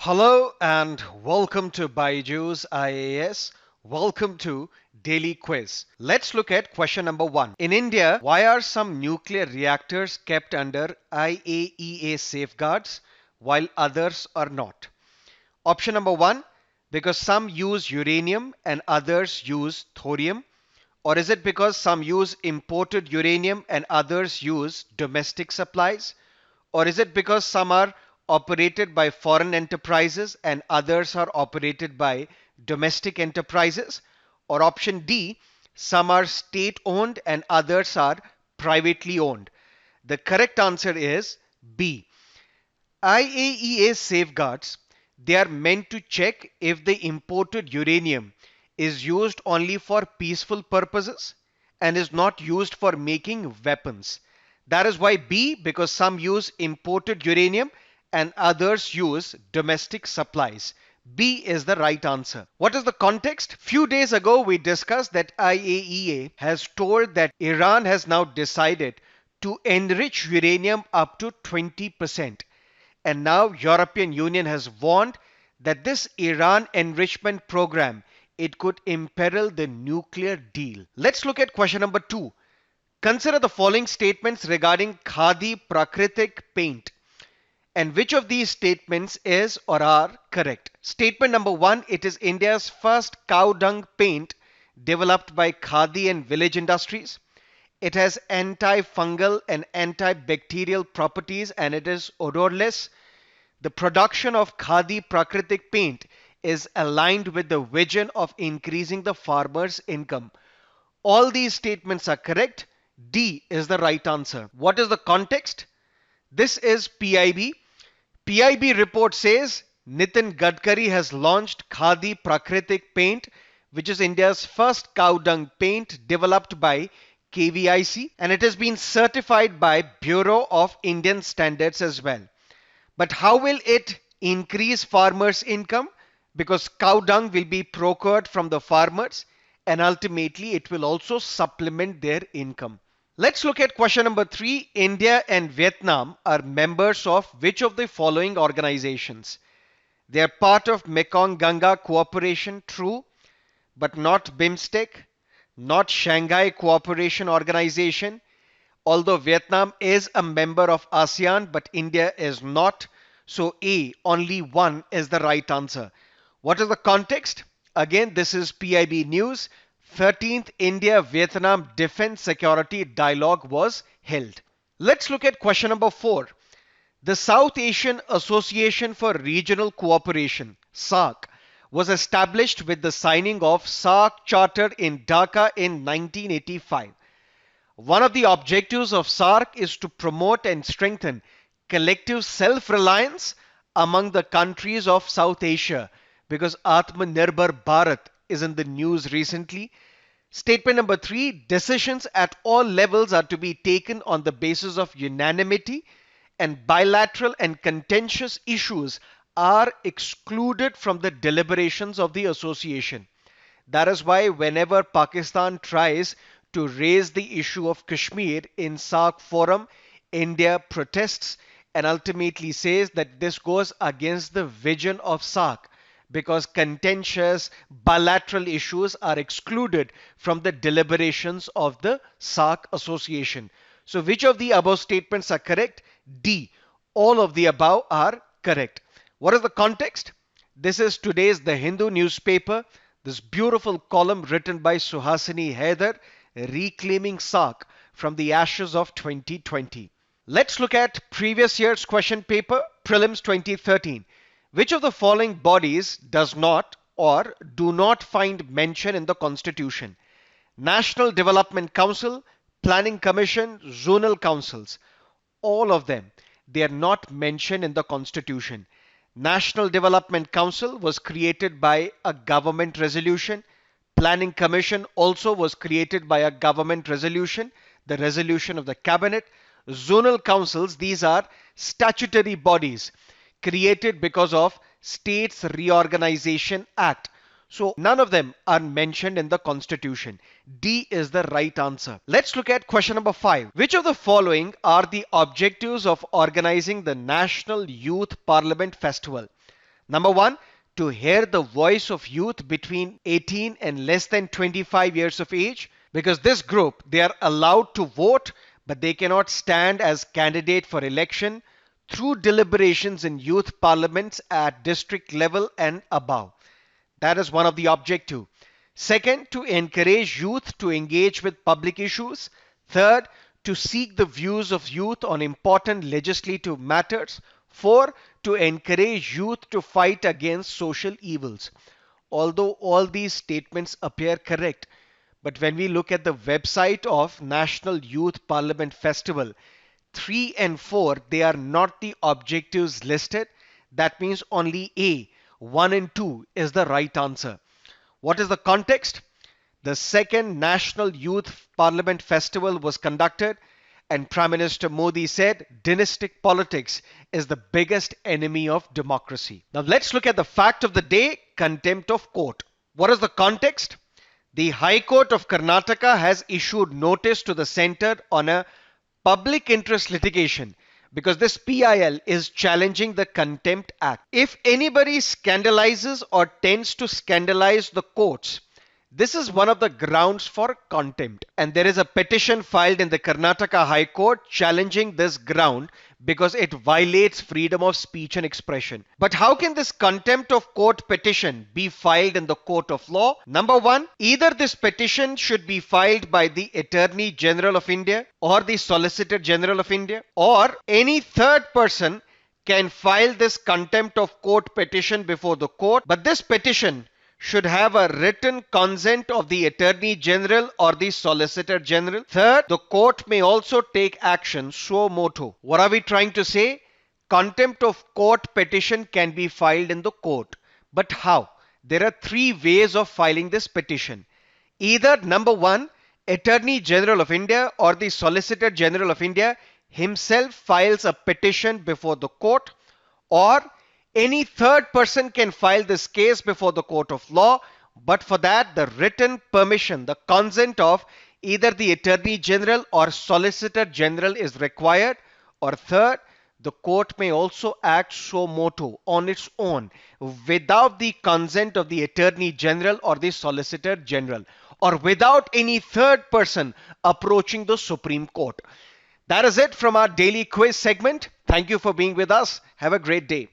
Hello and welcome to BYJU'S IAS. Welcome to Daily Quiz. Let's look at question number 1. In India, why are some nuclear reactors kept under IAEA safeguards while others are not? Option number 1, because some use uranium and others use thorium. Or is it because some use imported uranium and others use domestic supplies? Or is it because some are operated by foreign enterprises and others are operated by domestic enterprises? Or option D, some are state owned and others are privately owned? The correct answer is B. IAEA safeguards, they are meant to check if the imported uranium is used only for peaceful purposes and is not used for making weapons. That is why B, because some use imported uranium and others use domestic supplies. B is the right answer. What is the context? Few days ago we discussed that IAEA has told that Iran has now decided to enrich uranium up to 20%. And now European Union has warned that this Iran enrichment program, it could imperil the nuclear deal. Let's look at question number 2. Consider the following statements regarding Khadi Prakritik paint. And which of these statements is or are correct? Statement number 1, it is India's first cow dung paint developed by Khadi and Village Industries. It has antifungal and antibacterial properties and it is odorless. The production of Khadi Prakritik paint is aligned with the vision of increasing the farmer's income. All these statements are correct. D is the right answer. What is the context? This is PIB. PIB report says Nitin Gadkari has launched Khadi Prakritik paint, which is India's first cow dung paint developed by KVIC, and it has been certified by Bureau of Indian Standards as well. But how will it increase farmers' income? Because cow dung will be procured from the farmers and ultimately it will also supplement their income. Let's look at question number 3. India and Vietnam are members of which of the following organizations? They are part of Mekong Ganga Cooperation, true, but not BIMSTEC, not Shanghai Cooperation Organization. Although Vietnam is a member of ASEAN, but India is not. So A, only one is the right answer. What is the context? Again, this is PIB News. 13th India-Vietnam Defense Security Dialogue was held. Let's look at question number 4. The South Asian Association for Regional Cooperation, SAARC, was established with the signing of SAARC Charter in Dhaka in 1985. One of the objectives of SAARC is to promote and strengthen collective self-reliance among the countries of South Asia, because Atmanirbhar Bharat is in the news recently. Statement number 3, decisions at all levels are to be taken on the basis of unanimity and bilateral and contentious issues are excluded from the deliberations of the association. That is why whenever Pakistan tries to raise the issue of Kashmir in SAARC forum, India protests and ultimately says that this goes against the vision of SAARC, because contentious bilateral issues are excluded from the deliberations of the SAARC association. So which of the above statements are correct? D. All of the above are correct. What is the context? This is today's The Hindu newspaper. This beautiful column written by Suhasini Haidar, reclaiming SAARC from the ashes of 2020. Let's look at previous year's question paper, Prelims 2013. Which of the following bodies does not or do not find mention in the Constitution? National Development Council, Planning Commission, Zonal Councils. All of them, they are not mentioned in the Constitution. National Development Council was created by a government resolution. Planning Commission also was created by a government resolution, the resolution of the cabinet. Zonal councils, these are statutory bodies created because of States Reorganization Act. So none of them are mentioned in the Constitution. D is the right answer. Let's look at question number 5. Which of the following are the objectives of organizing the National Youth Parliament Festival? Number one, to hear the voice of youth between 18 and less than 25 years of age, because this group, they are allowed to vote, but they cannot stand as candidate for election through deliberations in youth parliaments at district level and above. That is one of the objective. Second, to encourage youth to engage with public issues. Third, to seek the views of youth on important legislative matters. Four, to encourage youth to fight against social evils. Although all these statements appear correct, but when we look at the website of National Youth Parliament Festival, 3 and 4, they are not the objectives listed. That means only A, 1 and 2 is the right answer. What is the context? The second National Youth Parliament Festival was conducted, and Prime Minister Modi said dynastic politics is the biggest enemy of democracy. Now let's look at the fact of the day, contempt of court. What is the context? The High Court of Karnataka has issued notice to the centre on a public interest litigation because this PIL is challenging the Contempt Act. If anybody scandalizes or tends to scandalize the courts, this is one of the grounds for contempt. And there is a petition filed in the Karnataka High Court challenging this ground because it violates freedom of speech and expression. But how can this contempt of court petition be filed in the court of law? Number one, either this petition should be filed by the Attorney General of India or the Solicitor General of India, or any third person can file this contempt of court petition before the court, but this petition should have a written consent of the Attorney General or the Solicitor General. Third, the court may also take action suo motu. What are we trying to say? Contempt of court petition can be filed in the court. But how? There are three ways of filing this petition. Either number one, Attorney General of India or the Solicitor General of India himself files a petition before the court, or any third person can file this case before the court of law, but for that the written permission, the consent of either the Attorney General or Solicitor General is required. Or third, the court may also act suo motu, on its own, without the consent of the Attorney General or the Solicitor General, or without any third person approaching the Supreme Court. That is it from our daily quiz segment. Thank you for being with us. Have a great day.